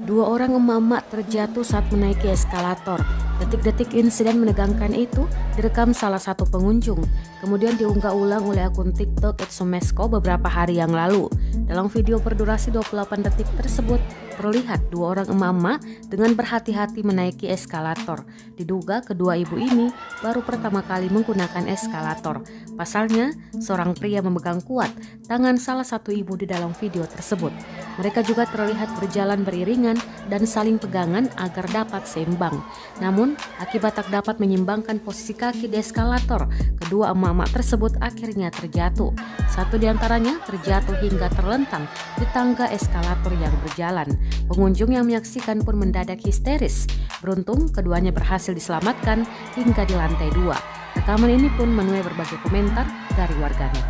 Dua orang emak-emak terjatuh saat menaiki eskalator. Detik-detik insiden menegangkan itu direkam salah satu pengunjung, kemudian diunggah ulang oleh akun TikTok @somesko beberapa hari yang lalu. Dalam video berdurasi 28 detik tersebut, terlihat dua orang emak-emak dengan berhati-hati menaiki eskalator. Diduga kedua ibu ini baru pertama kali menggunakan eskalator. Pasalnya, seorang pria memegang kuat tangan salah satu ibu di dalam video tersebut. Mereka juga terlihat berjalan beriringan dan saling pegangan agar dapat seimbang. Namun, akibat tak dapat menyeimbangkan posisi kaki di eskalator, kedua emak-emak tersebut akhirnya terjatuh. Satu di antaranya terjatuh hingga terlentang di tangga eskalator yang berjalan. Pengunjung yang menyaksikan pun mendadak histeris. Beruntung, keduanya berhasil diselamatkan hingga di lantai 2. Rekaman ini pun menuai berbagai komentar dari warganet.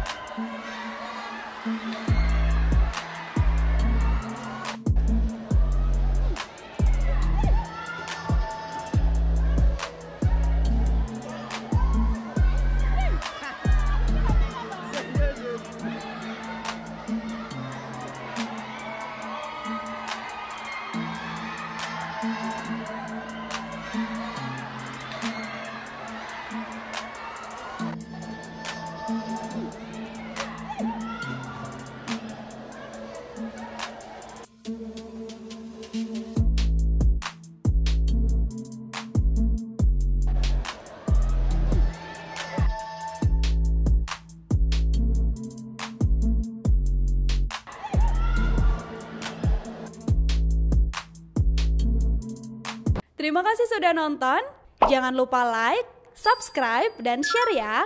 Terima kasih sudah nonton. Jangan lupa like, subscribe, dan share ya.